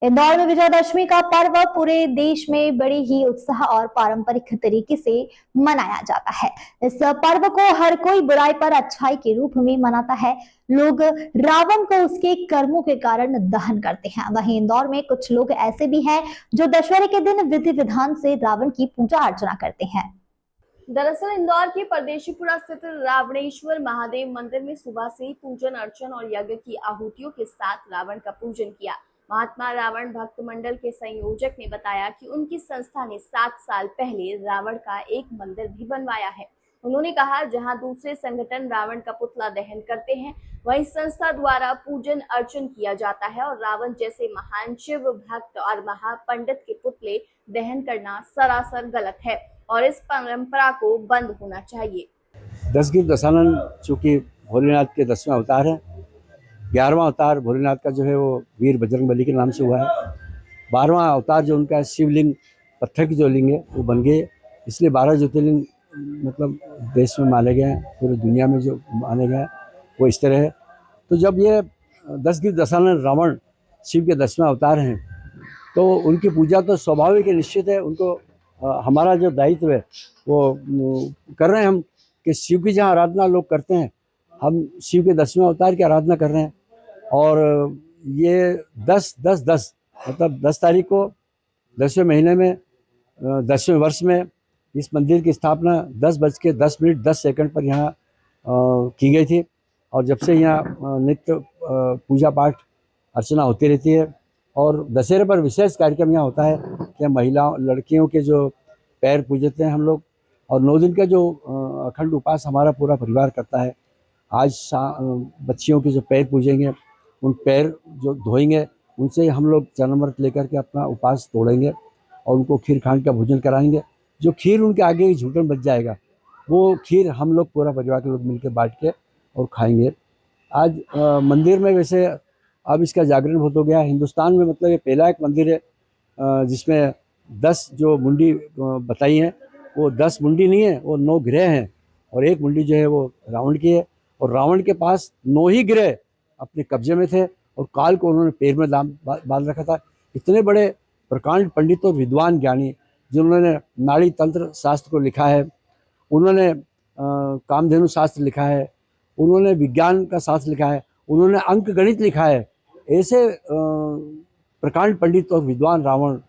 इंदौर में विजयदशमी का पर्व पूरे देश में बड़े ही उत्साह और पारंपरिक तरीके से मनाया जाता है। इस पर्व को हर कोई बुराई पर अच्छाई के रूप में मनाता है। लोग रावण को उसके कर्मों के कारण दहन करते हैं। वहीं इंदौर में कुछ लोग ऐसे भी हैं जो दशहरे के दिन विधि विधान से रावण की पूजा अर्चना करते हैं। दरअसल इंदौर के परदेशीपुरा स्थित रावणेश्वर महादेव मंदिर में सुबह से ही पूजन अर्चन और यज्ञ की आहुतियों के साथ रावण का पूजन किया। महात्मा रावण भक्त मंडल के संयोजक ने बताया कि उनकी संस्था ने 7 साल पहले रावण का एक मंदिर भी बनवाया है। उन्होंने कहा, जहां दूसरे संगठन रावण का पुतला दहन करते हैं, वहीं संस्था द्वारा पूजन अर्चन किया जाता है और रावण जैसे महान शिव भक्त और महापंडित के पुतले दहन करना सरासर गलत है और इस परंपरा को बंद होना चाहिए। दशगिर दशानन चूंकि भोलेनाथ के 10वें अवतार है, 11वां अवतार भोलेनाथ का जो है वो वीर बजरंगबली के नाम से हुआ है। 12वां अवतार जो उनका शिवलिंग पत्थर की जो लिंग है वो बन गए, इसलिए 12 ज्योतिर्लिंग मतलब देश में माने गए हैं, पूरी दुनिया में जो माने गए हैं वो इस तरह है। तो जब ये दशगिर दशानन रावण शिव के 10वें अवतार हैं तो उनकी पूजा तो स्वाभाविक है, निश्चित है। उनको हमारा जो दायित्व है वो कर रहे हैं हम कि शिव की जहाँ आराधना लोग करते हैं, हम शिव के 10वें अवतार की आराधना कर रहे हैं। और ये 10-10-10 मतलब 10 तारीख को 10वें महीने में 10वें वर्ष में इस मंदिर की स्थापना 10:10 पर यहाँ की गई थी। और जब से यहाँ नित्य पूजा पाठ अर्चना होती रहती है। और दशहरे पर विशेष कार्यक्रम यहाँ होता है कि महिलाओं लड़कियों के जो पैर पूजते हैं हम लोग, और 9 दिन का जो अखंड उपास हमारा पूरा परिवार करता है। आज बच्चियों के जो पैर पूजेंगे, उन पैर जो धोएंगे, उनसे हम लोग चरणामृत लेकर के अपना उपास तोड़ेंगे और उनको खीर खांड का भोजन कराएंगे। जो खीर उनके आगे झूठन बच जाएगा, वो खीर हम लोग पूरा परिवार के लोग मिलकर बांट के और खाएंगे। आज मंदिर में वैसे अब इसका जागरण बहुत हो गया हिंदुस्तान में। मतलब ये पहला एक मंदिर है जिसमें 10 जो मुंडी बताई हैं वो 10 मुंडी नहीं है, वो 9 ग्रह हैं। और एक मुंडी जो है वो रावण की है, और रावण के पास 9 ही ग्रह अपने कब्जे में थे और काल को उन्होंने पैर में बांध रखा था। इतने बड़े प्रकांड पंडित और विद्वान ज्ञानी जिन्होंने नाड़ी तंत्र शास्त्र को लिखा है, उन्होंने कामधेनु शास्त्र लिखा है, उन्होंने विज्ञान का शास्त्र लिखा है, उन्होंने अंक गणित लिखा है। ऐसे प्रकांड पंडित और विद्वान रावण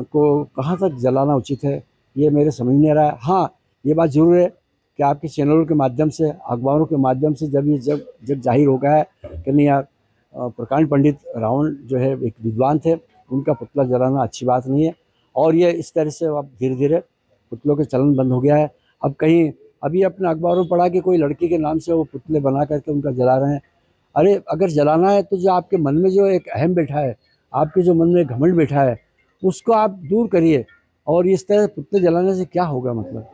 को कहाँ तक जलाना उचित है, ये मेरे समझ नहीं आ रहा है। हाँ, ये बात जरूर है कि आपके चैनलों के माध्यम से, अखबारों के माध्यम से जब जाहिर हो गया है कि नहीं यार, प्रकांड पंडित रावण जो है एक विद्वान थे, उनका पुतला जलाना अच्छी बात नहीं है। और ये इस तरह से अब धीरे धीरे पुतलों के चलन बंद हो गया है। अब कहीं अभी अपने अखबारों में पढ़ा कि कोई लड़की के नाम से वो पुतले बना करके उनका जला रहे हैं। अरे अगर जलाना है तो जो आपके मन में जो एक अहम बैठा है, आपके जो मन में घमंड बैठा है, उसको आप दूर करिए। और इस तरह पुतले जलाने से क्या होगा मतलब।